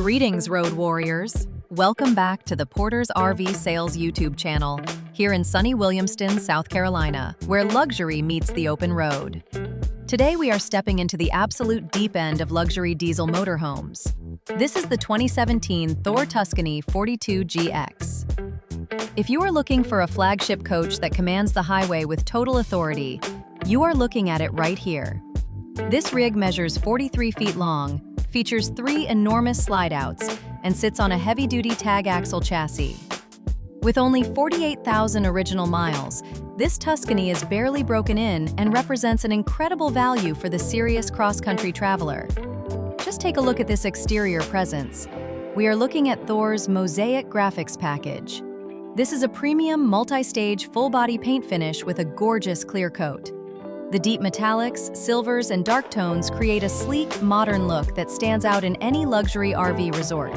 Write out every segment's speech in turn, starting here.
Greetings, road warriors! Welcome back to the Porter's RV Sales YouTube channel, here in sunny Williamston, South Carolina, where luxury meets the open road. Today we are stepping into the absolute deep end of luxury diesel motorhomes. This is the 2017 Thor Tuscany 42GX. If you are looking for a flagship coach that commands the highway with total authority, you are looking at it right here. This rig measures 43 feet long, features 3 enormous slide-outs, and sits on a heavy-duty TAG axle chassis. With only 48,000 original miles, this Tuscany is barely broken in and represents an incredible value for the serious cross-country traveler. Just take a look at this exterior presence. We are looking at Thor's Mosaic graphics package. This is a premium multi-stage full-body paint finish with a gorgeous clear coat. The deep metallics, silvers, and dark tones create a sleek, modern look that stands out in any luxury RV resort.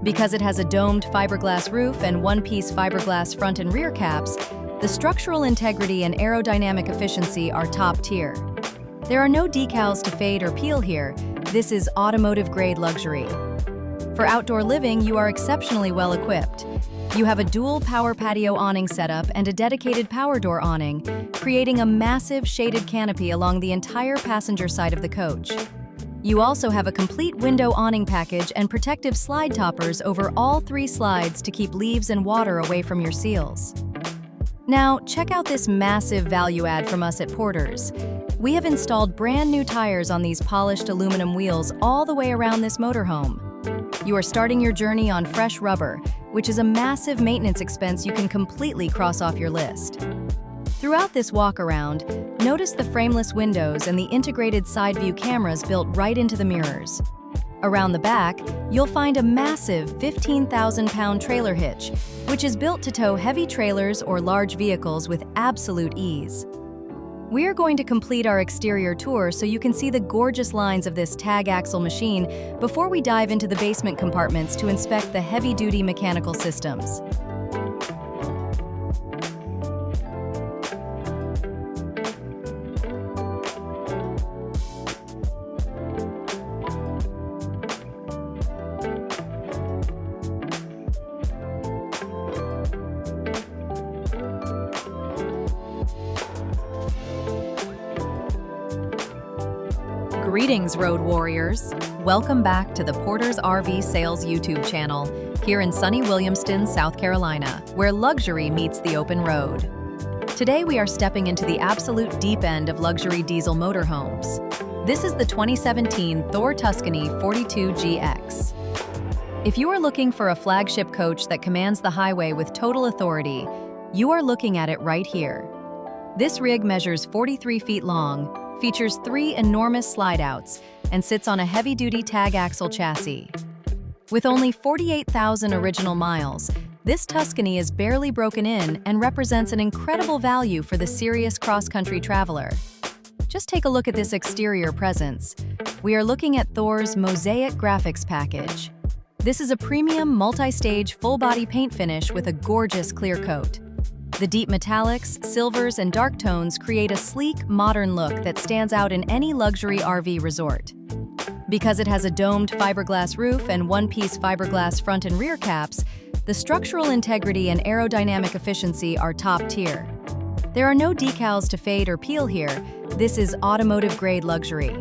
Because it has a domed fiberglass roof and one-piece fiberglass front and rear caps, the structural integrity and aerodynamic efficiency are top tier. There are no decals to fade or peel here. This is automotive-grade luxury. For outdoor living, you are exceptionally well equipped. You have a dual power patio awning setup and a dedicated power door awning, creating a massive shaded canopy along the entire passenger side of the coach. You also have a complete window awning package and protective slide toppers over all 3 slides to keep leaves and water away from your seals. Now, check out this massive value add from us at Porter's. We have installed brand new tires on these polished aluminum wheels all the way around this motorhome. You are starting your journey on fresh rubber, which is a massive maintenance expense you can completely cross off your list. Throughout this walk-around, notice the frameless windows and the integrated side view cameras built right into the mirrors. Around the back, you'll find a massive 15,000-pound trailer hitch, which is built to tow heavy trailers or large vehicles with absolute ease. We are going to complete our exterior tour so you can see the gorgeous lines of this TAG axle machine before we dive into the basement compartments to inspect the heavy-duty mechanical systems. Greetings, road warriors! Welcome back to the Porter's RV Sales YouTube channel, here in sunny Williamston, South Carolina, where luxury meets the open road. Today we are stepping into the absolute deep end of luxury diesel motorhomes. This is the 2017 Thor Tuscany 42GX. If you are looking for a flagship coach that commands the highway with total authority, you are looking at it right here. This rig measures 43 feet long, features 3 enormous slide-outs, and sits on a heavy-duty TAG axle chassis. With only 48,000 original miles, this Tuscany is barely broken in and represents an incredible value for the serious cross-country traveler. Just take a look at this exterior presence. We are looking at Thor's Mosaic graphics package. This is a premium multi-stage full-body paint finish with a gorgeous clear coat. The deep metallics, silvers, and dark tones create a sleek, modern look that stands out in any luxury RV resort. Because it has a domed fiberglass roof and one-piece fiberglass front and rear caps, the structural integrity and aerodynamic efficiency are top tier. There are no decals to fade or peel here. This is automotive-grade luxury.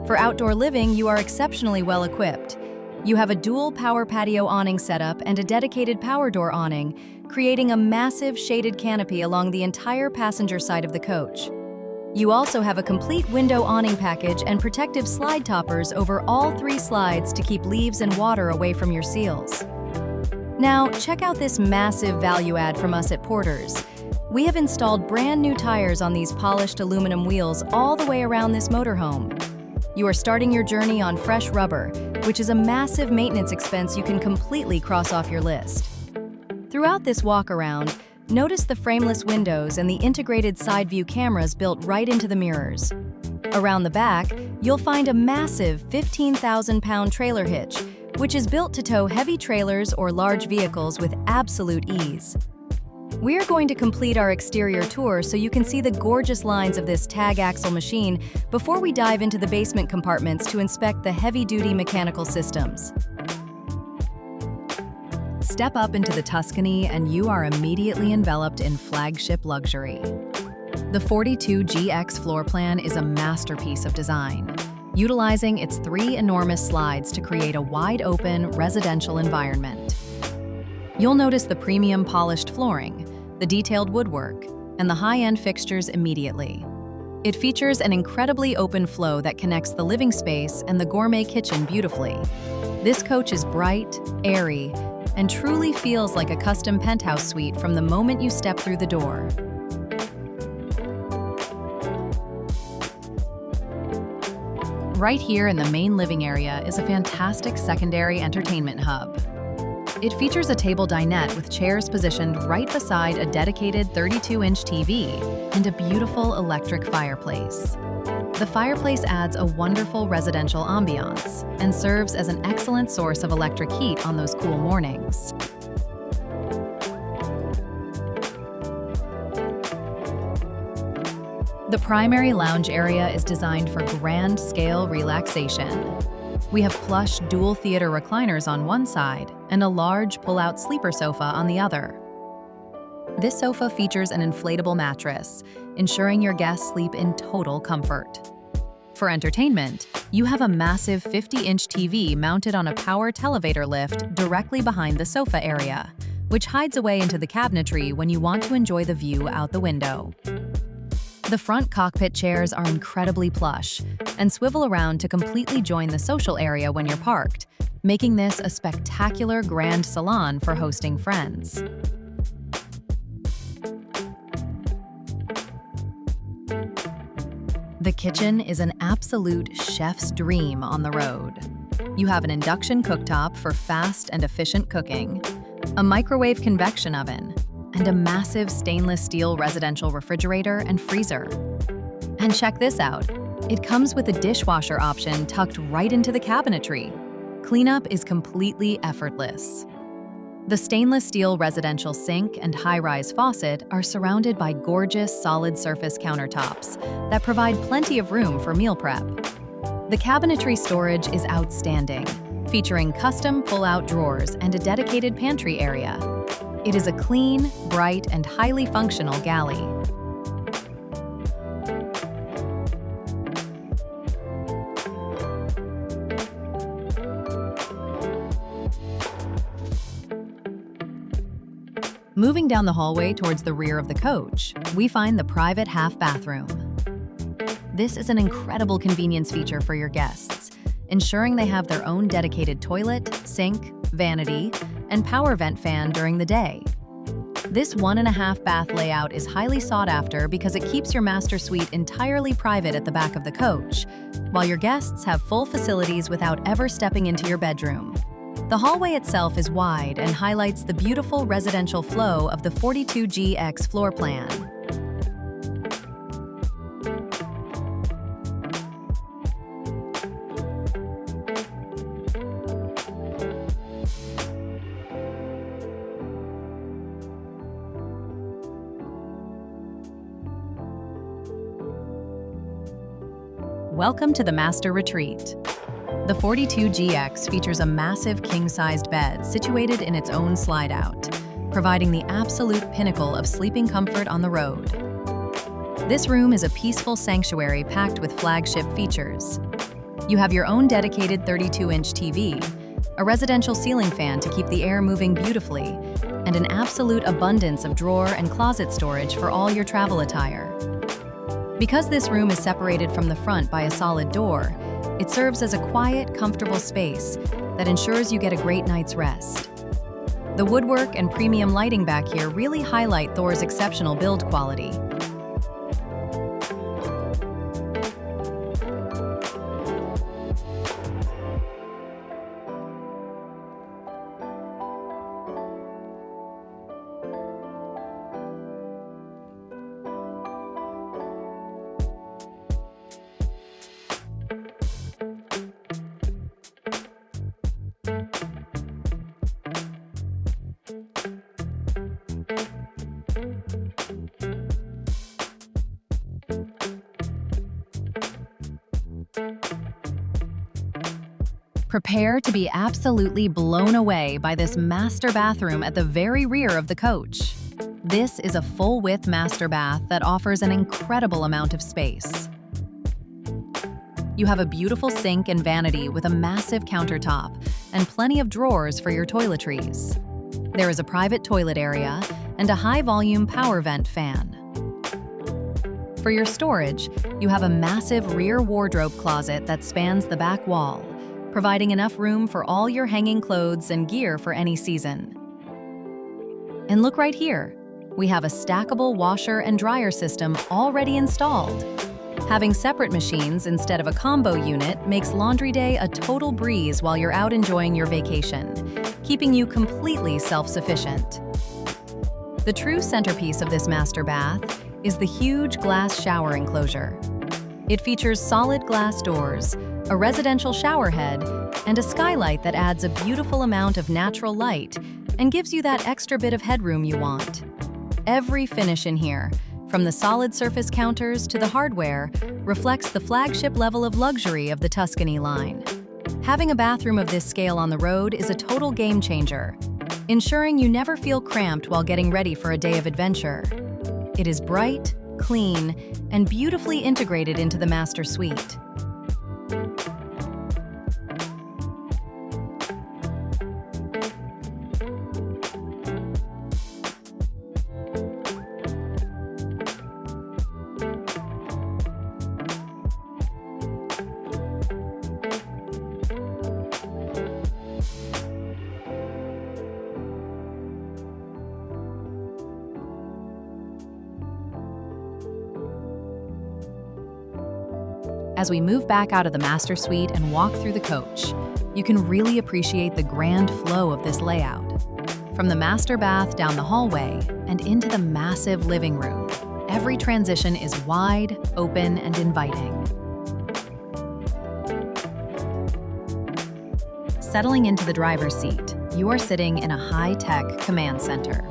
For outdoor living, you are exceptionally well equipped. You have a dual power patio awning setup and a dedicated power door awning, creating a massive shaded canopy along the entire passenger side of the coach. You also have a complete window awning package and protective slide toppers over all 3 slides to keep leaves and water away from your seals. Now, check out this massive value add from us at Porter's. We have installed brand new tires on these polished aluminum wheels all the way around this motorhome. You are starting your journey on fresh rubber, which is a massive maintenance expense you can completely cross off your list. Throughout this walk-around, notice the frameless windows and the integrated side view cameras built right into the mirrors. Around the back, you'll find a massive 15,000-pound trailer hitch, which is built to tow heavy trailers or large vehicles with absolute ease. We are going to complete our exterior tour so you can see the gorgeous lines of this TAG axle machine before we dive into the basement compartments to inspect the heavy-duty mechanical systems. Step up into the Tuscany and you are immediately enveloped in flagship luxury. The 42GX floor plan is a masterpiece of design, utilizing its 3 enormous slides to create a wide-open residential environment. You'll notice the premium polished flooring, the detailed woodwork, and the high-end fixtures immediately. It features an incredibly open flow that connects the living space and the gourmet kitchen beautifully. This coach is bright, airy, and truly feels like a custom penthouse suite from the moment you step through the door. Right here in the main living area is a fantastic secondary entertainment hub. It features a table dinette with chairs positioned right beside a dedicated 32-inch TV and a beautiful electric fireplace. The fireplace adds a wonderful residential ambiance and serves as an excellent source of electric heat on those cool mornings. The primary lounge area is designed for grand-scale relaxation. We have plush dual theater recliners on one side and a large pull-out sleeper sofa on the other. This sofa features an inflatable mattress, ensuring your guests sleep in total comfort. For entertainment, you have a massive 50-inch TV mounted on a power televator lift directly behind the sofa area, which hides away into the cabinetry when you want to enjoy the view out the window. The front cockpit chairs are incredibly plush and swivel around to completely join the social area when you're parked, making this a spectacular grand salon for hosting friends. The kitchen is an absolute chef's dream on the road. You have an induction cooktop for fast and efficient cooking, a microwave convection oven, and a massive stainless steel residential refrigerator and freezer. And check this out, it comes with a dishwasher option tucked right into the cabinetry. Cleanup is completely effortless. The stainless steel residential sink and high-rise faucet are surrounded by gorgeous solid surface countertops that provide plenty of room for meal prep. The cabinetry storage is outstanding, featuring custom pull-out drawers and a dedicated pantry area. It is a clean, bright, and highly functional galley. Moving down the hallway towards the rear of the coach, we find the private half bathroom. This is an incredible convenience feature for your guests, ensuring they have their own dedicated toilet, sink, vanity, and power vent fan during the day. This 1.5 bath layout is highly sought after because it keeps your master suite entirely private at the back of the coach, while your guests have full facilities without ever stepping into your bedroom. The hallway itself is wide and highlights the beautiful residential flow of the 42GX floor plan. Welcome to the Master Retreat. The 42GX features a massive king-sized bed situated in its own slide-out, providing the absolute pinnacle of sleeping comfort on the road. This room is a peaceful sanctuary packed with flagship features. You have your own dedicated 32-inch TV, a residential ceiling fan to keep the air moving beautifully, and an absolute abundance of drawer and closet storage for all your travel attire. Because this room is separated from the front by a solid door, it serves as a quiet, comfortable space that ensures you get a great night's rest. The woodwork and premium lighting back here really highlight Thor's exceptional build quality. Prepare to be absolutely blown away by this master bathroom at the very rear of the coach. This is a full-width master bath that offers an incredible amount of space. You have a beautiful sink and vanity with a massive countertop and plenty of drawers for your toiletries. There is a private toilet area and a high-volume power vent fan. For your storage, you have a massive rear wardrobe closet that spans the back wall, providing enough room for all your hanging clothes and gear for any season. And look right here, we have a stackable washer and dryer system already installed. Having separate machines instead of a combo unit makes laundry day a total breeze while you're out enjoying your vacation, keeping you completely self-sufficient. The true centerpiece of this master bath is the huge glass shower enclosure. It features solid glass doors, a residential shower head, and a skylight that adds a beautiful amount of natural light and gives you that extra bit of headroom you want. Every finish in here, from the solid surface counters to the hardware, reflects the flagship level of luxury of the Tuscany line. Having a bathroom of this scale on the road is a total game changer, ensuring you never feel cramped while getting ready for a day of adventure. It is bright, clean, and beautifully integrated into the master suite. As we move back out of the master suite and walk through the coach, you can really appreciate the grand flow of this layout. From the master bath down the hallway and into the massive living room, every transition is wide, open, and inviting. Settling into the driver's seat, you are sitting in a high-tech command center.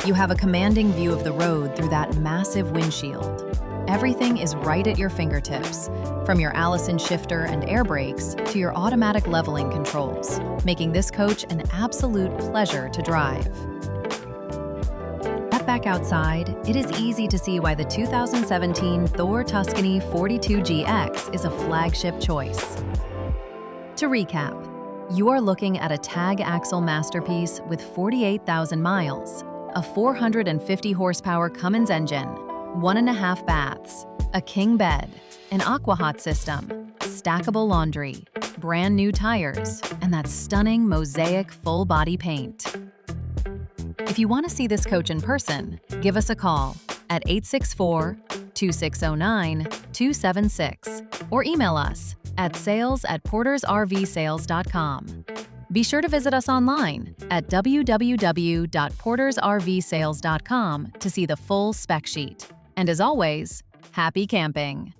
You have a commanding view of the road through that massive windshield. Everything is right at your fingertips, from your Allison shifter and air brakes to your automatic leveling controls, making this coach an absolute pleasure to drive. Step back outside, it is easy to see why the 2017 Thor Tuscany 42GX is a flagship choice. To recap, you are looking at a tag axle masterpiece with 48,000 miles, a 450 horsepower Cummins engine, 1.5 baths, a king bed, an aqua-hot system, stackable laundry, brand new tires, and that stunning Mosaic full-body paint. If you want to see this coach in person, give us a call at 864-2609-276 or email us at sales@portersrvsales.com. Be sure to visit us online at www.portersrvsales.com to see the full spec sheet. And as always, happy camping!